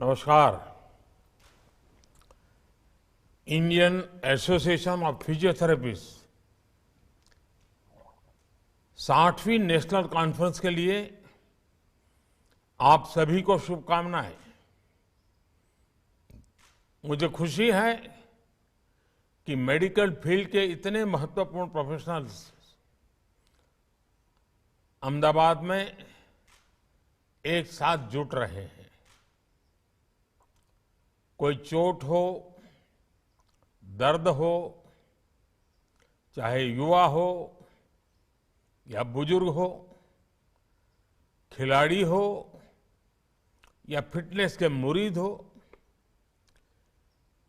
नमस्कार। Indian association of physiotherapist 60वीं national conference के लिए आप सभी को शुभकामनाएं। मुझे खुशी है कि मेडिकल फील्ड के इतने महत्वपूर्ण प्रोफेशनल्स अहमदाबाद में एक साथ जुट रहे हैं। कोई चोट हो, दर्द हो, चाहे युवा हो या बुजुर्ग हो, खिलाड़ी हो या फिटनेस के मुरीद हो,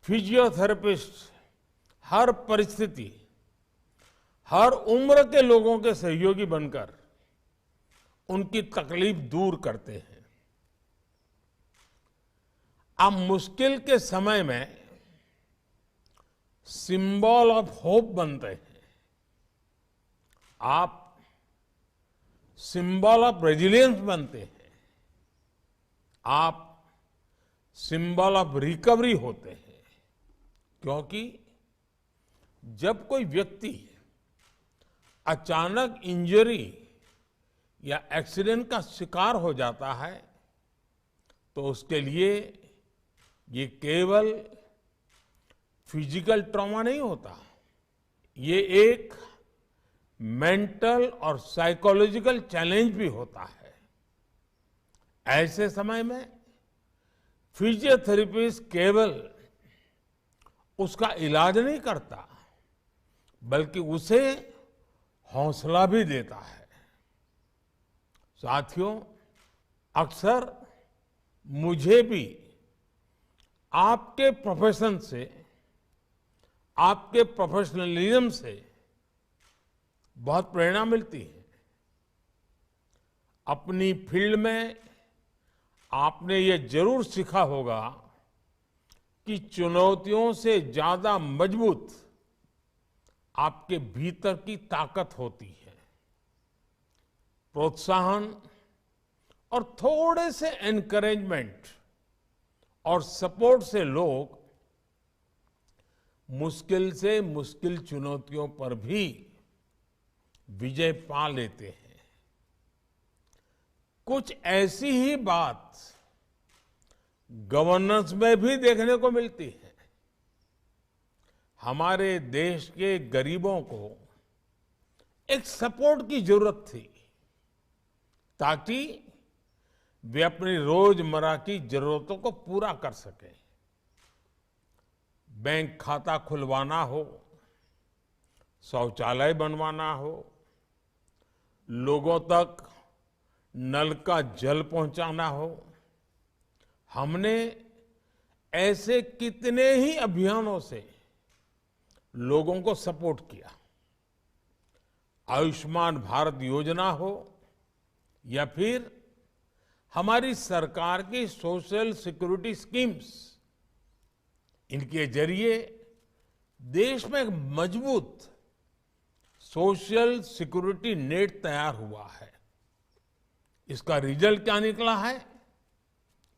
फिजियोथेरेपिस्ट हर परिस्थिति, हर उम्र के लोगों के सहयोगी बनकर उनकी तकलीफ दूर करते हैं। आप मुश्किल के समय में सिंबल ऑफ होप बनते हैं। आप सिंबल ऑफ रेजिलियंस बनते हैं। आप सिंबल ऑफ रिकवरी होते हैं। क्योंकि जब कोई व्यक्ति अचानक इंजरी या एक्सीडेंट का शिकार हो जाता है तो उसके लिए ये केवल फिजिकल ट्रॉमा नहीं होता, ये एक मेंटल और साइकोलॉजिकल चैलेंज भी होता है। ऐसे समय में फिजियोथेरेपिस्ट केवल उसका इलाज नहीं करता, बल्कि उसे हौसला भी देता है। साथियों, अक्सर मुझे भी आपके प्रोफेशन से, आपके प्रोफेशनलिज्म से बहुत प्रेरणा मिलती है। अपनी फील्ड में आपने ये जरूर सीखा होगा कि चुनौतियों से ज्यादा मजबूत आपके भीतर की ताकत होती है। प्रोत्साहन और थोड़े से एनकरेजमेंट और सपोर्ट से लोग मुश्किल से मुश्किल चुनौतियों पर भी विजय पा लेते हैं। कुछ ऐसी ही बात गवर्नेंस में भी देखने को मिलती है। हमारे देश के गरीबों को एक सपोर्ट की जरूरत थी ताकि वे अपनी रोजमर्रा की जरूरतों को पूरा कर सकें। बैंक खाता खुलवाना हो, शौचालय बनवाना हो, लोगों तक नल का जल पहुंचाना हो, हमने ऐसे कितने ही अभियानों से लोगों को सपोर्ट किया। आयुष्मान भारत योजना हो या फिर हमारी सरकार की सोशल सिक्योरिटी स्कीम्स, इनके जरिए देश में एक मजबूत सोशल सिक्योरिटी नेट तैयार हुआ है। इसका रिजल्ट क्या निकला है,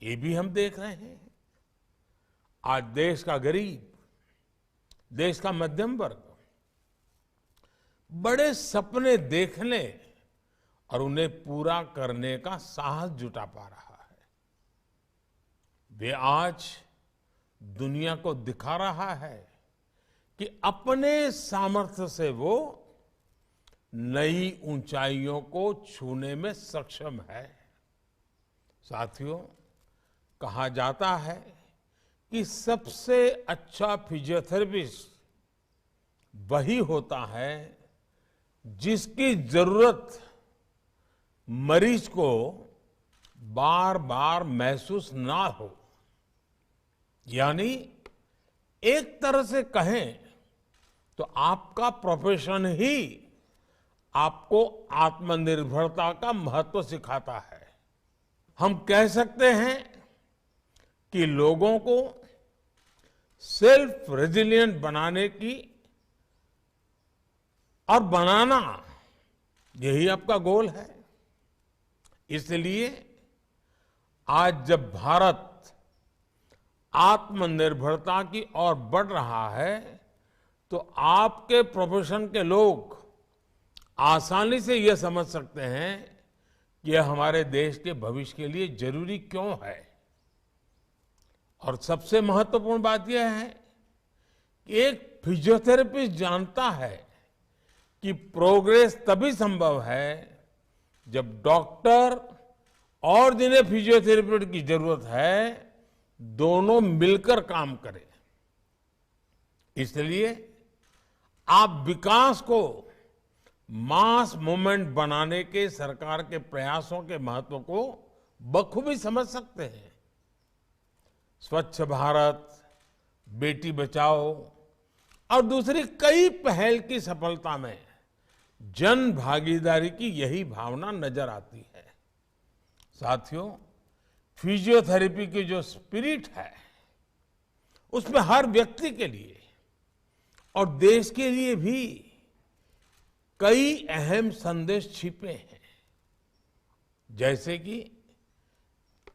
ये भी हम देख रहे हैं। आज देश का गरीब, देश का मध्यम वर्ग बड़े सपने देखने और उन्हें पूरा करने का साहस जुटा पा रहा है। वे आज दुनिया को दिखा रहा है कि अपने सामर्थ्य से वो नई ऊंचाइयों को छूने में सक्षम है। साथियों, कहा जाता है कि सबसे अच्छा फिजियोथेरेपिस्ट वही होता है जिसकी जरूरत मरीज को बार बार महसूस ना हो। यानी एक तरह से कहें तो आपका प्रोफेशन ही आपको आत्मनिर्भरता का महत्व सिखाता है। हम कह सकते हैं कि लोगों को सेल्फ रेजिलिएंट बनाने की और बनाना, यही आपका गोल है। इसलिए आज जब भारत आत्मनिर्भरता की ओर बढ़ रहा है, तो आपके प्रोफेशन के लोग आसानी से यह समझ सकते हैं कि यह हमारे देश के भविष्य के लिए जरूरी क्यों है। और सबसे महत्वपूर्ण बात यह है कि एक फिजियोथेरेपिस्ट जानता है कि प्रोग्रेस तभी संभव है जब डॉक्टर और जिन्हें फिजियोथेरेपी की जरूरत है दोनों मिलकर काम करें। इसलिए आप विकास को मास मूवमेंट बनाने के सरकार के प्रयासों के महत्व को बखूबी समझ सकते हैं। स्वच्छ भारत, बेटी बचाओ और दूसरी कई पहल की सफलता में जन भागीदारी की यही भावना नजर आती है। साथियों, फिजियोथेरेपी की जो स्पिरिट है उसमें हर व्यक्ति के लिए और देश के लिए भी कई अहम संदेश छिपे हैं। जैसे कि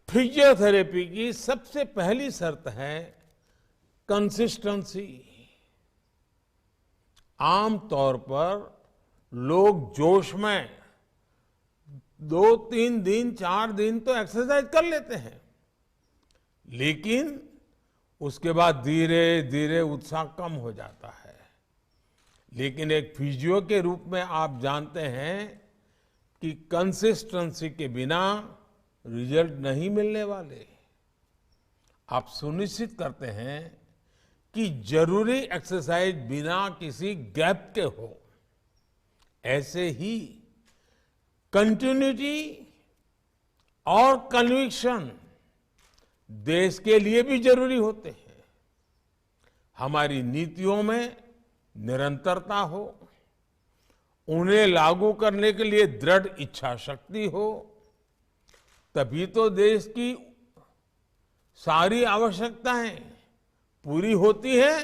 फिजियोथेरेपी की सबसे पहली शर्त है कंसिस्टेंसी। आमतौर पर लोग जोश में 2-3 दिन 4 दिन तो एक्सरसाइज कर लेते हैं, लेकिन उसके बाद धीरे धीरे उत्साह कम हो जाता है। लेकिन एक फिजियो के रूप में आप जानते हैं कि कंसिस्टेंसी के बिना रिजल्ट नहीं मिलने वाले। आप सुनिश्चित करते हैं कि जरूरी एक्सरसाइज बिना किसी गैप के हो। ऐसे ही कंटिन्यूटी और कन्विक्शन देश के लिए भी जरूरी होते हैं। हमारी नीतियों में निरंतरता हो, उन्हें लागू करने के लिए दृढ़ इच्छा शक्ति हो, तभी तो देश की सारी आवश्यकताएं पूरी होती है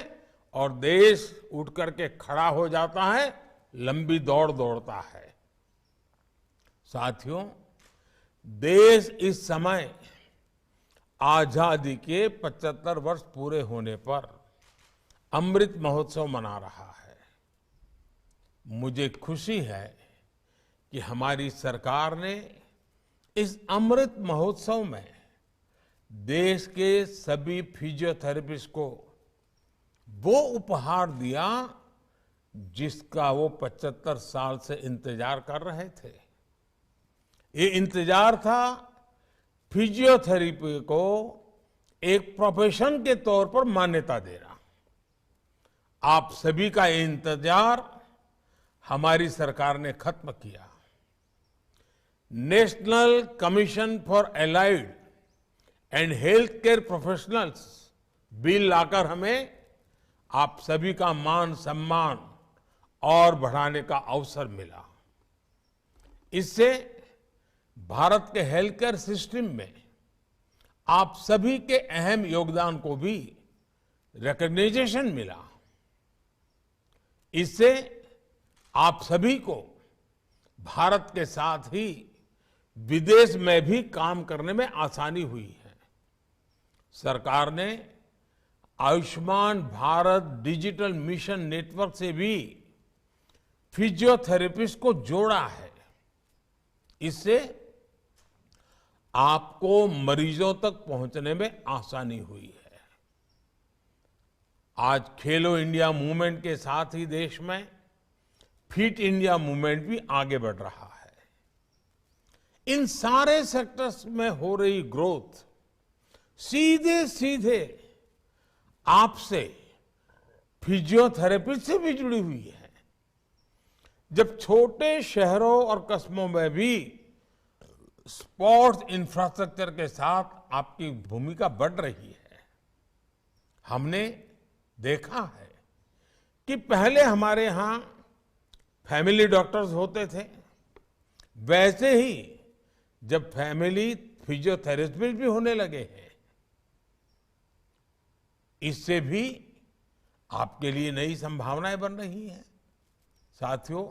और देश उठ करके खड़ा हो जाता है, लंबी दौड़ दौड़ता है। साथियों, देश इस समय आजादी के 75 वर्ष पूरे होने पर अमृत महोत्सव मना रहा है। मुझे खुशी है कि हमारी सरकार ने इस अमृत महोत्सव में देश के सभी फिजियोथेरेपिस्ट को वो उपहार दिया जिसका वो 75 साल से इंतजार कर रहे थे। ये इंतजार था फिजियोथेरेपी को एक प्रोफेशन के तौर पर मान्यता देना। आप सभी का ये इंतजार हमारी सरकार ने खत्म किया। National commission for allied and health care professionals bill लाकर हमें आप सभी का मान सम्मान और बढ़ाने का अवसर मिला। इससे भारत के हेल्थ केयर सिस्टम में आप सभी के अहम योगदान को भी रिकॉग्निशन मिला। इससे आप सभी को भारत के साथ ही विदेश में भी काम करने में आसानी हुई है। सरकार ने Ayushman Bharat digital mission network से भी फिजियोथेरेपिस्ट को जोड़ा है। इससे आपको मरीजों तक पहुंचने में आसानी हुई है। आज खेलो इंडिया मूवमेंट के साथ ही देश में फिट इंडिया मूवमेंट भी आगे बढ़ रहा है। इन सारे सेक्टर्स में हो रही ग्रोथ सीधे सीधे आपसे फिजियोथेरेपी से भी जुड़ी हुई है। जब छोटे शहरों और कस्बों में भी स्पोर्ट्स इंफ्रास्ट्रक्चर के साथ आपकी भूमिका बढ़ रही है, हमने देखा है कि पहले हमारे यहां फैमिली डॉक्टर्स होते थे, वैसे ही जब फैमिली फिजियोथेरेपिस्ट भी होने लगे हैं। इससे भी आपके लिए नई संभावनाएं बन रही हैं। साथियों,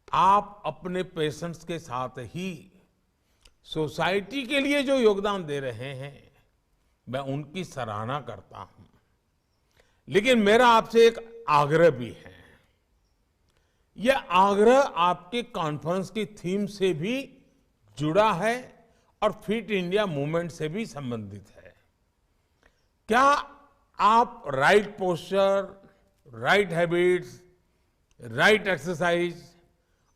आप अपने पेशेंट्स के साथ ही सोसाइटी के लिए जो योगदान दे रहे हैं मैं उनकी सराहना करता हूं। लेकिन मेरा आपसे एक आग्रह भी है। यह आग्रह आपके कॉन्फ्रेंस की थीम से भी जुड़ा है और फिट इंडिया मूवमेंट से भी संबंधित है। क्या आप right posture, right habits, right exercise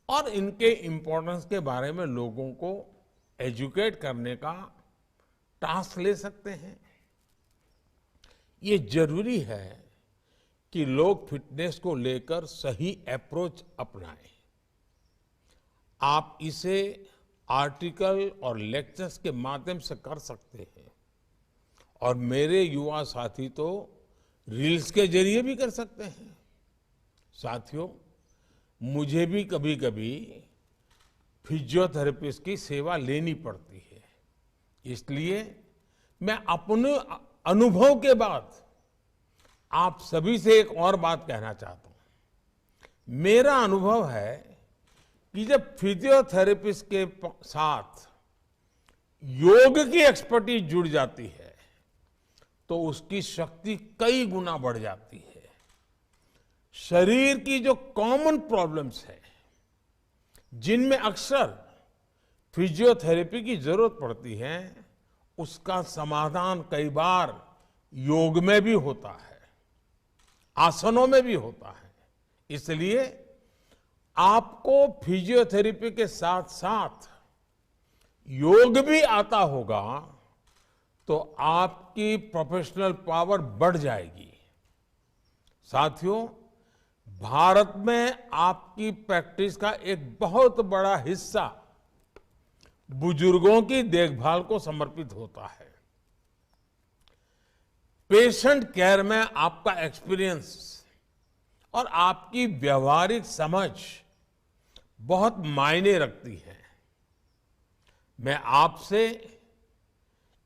और इनके इंपॉर्टेंस के बारे में लोगों को एजुकेट करने का टास्क ले सकते हैं? ये जरूरी है कि लोग फिटनेस को लेकर सही अप्रोच अपनाएं। आप इसे आर्टिकल और लेक्चर्स के माध्यम से कर सकते हैं और मेरे युवा साथी तो रील्स के जरिए भी कर सकते हैं। साथियों, मुझे भी कभी कभी फिजियोथेरेपिस्ट की सेवा लेनी पड़ती है। इसलिए मैं अपने अनुभव के बाद आप सभी से एक और बात कहना चाहता हूं। मेरा अनुभव है कि जब फिजियोथेरेपिस्ट के साथ योग की एक्सपर्टीज जुड़ जाती है तो उसकी शक्ति कई गुना बढ़ जाती है। शरीर की जो कॉमन प्रॉब्लम्स है, जिनमें अक्सर फिजियोथेरेपी की जरूरत पड़ती है, उसका समाधान कई बार योग में भी होता है, आसनों में भी होता है। इसलिए आपको फिजियोथेरेपी के साथ साथ योग भी आता होगा तो आपकी प्रोफेशनल पावर बढ़ जाएगी। साथियों, भारत में आपकी प्रैक्टिस का एक बहुत बड़ा हिस्सा बुजुर्गों की देखभाल को समर्पित होता है। पेशेंट केयर में आपका एक्सपीरियंस और आपकी व्यवहारिक समझ बहुत मायने रखती है। मैं आपसे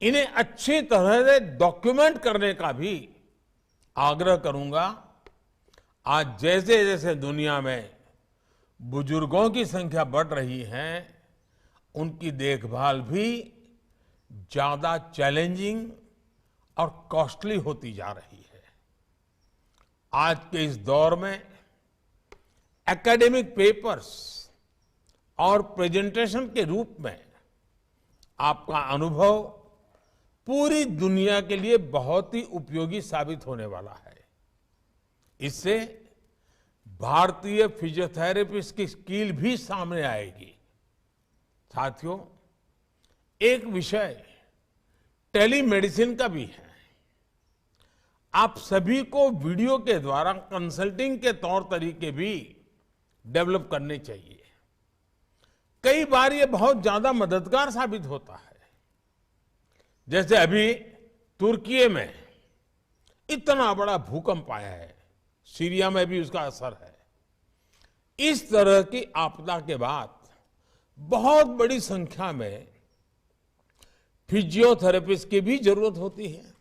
इन्हें अच्छी तरह से डॉक्यूमेंट करने का भी आग्रह करूंगा। आज जैसे जैसे दुनिया में बुजुर्गों की संख्या बढ़ रही है, उनकी देखभाल भी ज्यादा चैलेंजिंग और कॉस्टली होती जा रही है। आज के इस दौर में एकेडमिक पेपर्स और प्रेजेंटेशन के रूप में आपका अनुभव पूरी दुनिया के लिए बहुत ही उपयोगी साबित होने वाला है। इससे भारतीय फिजियोथेरेपिस्ट की स्किल भी सामने आएगी। साथियों, एक विषय टेलीमेडिसिन का भी है। आप सभी को वीडियो के द्वारा कंसल्टिंग के तौर तरीके भी डेवलप करने चाहिए। कई बार ये बहुत ज्यादा मददगार साबित होता है। जैसे अभी तुर्की में इतना बड़ा भूकंप आया है, सीरिया में भी उसका असर है। इस तरह की आपदा के बाद बहुत बड़ी संख्या में फिजियोथेरेपिस्ट की भी जरूरत होती है।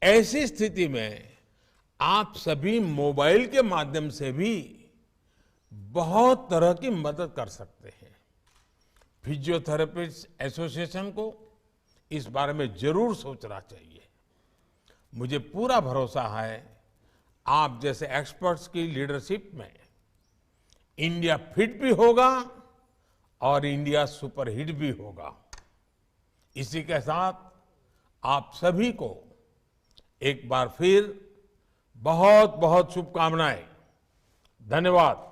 ऐसी स्थिति में आप सभी मोबाइल के माध्यम से भी बहुत तरह की मदद कर सकते हैं। फिजियोथेरेपिस्ट एसोसिएशन को इस बारे में जरूर सोचना चाहिए। मुझे पूरा भरोसा है आप जैसे एक्सपर्ट्स की लीडरशिप में इंडिया फिट भी होगा और इंडिया सुपरहिट भी होगा। इसी के साथ आप सभी को एक बार फिर बहुत बहुत शुभकामनाएं। धन्यवाद।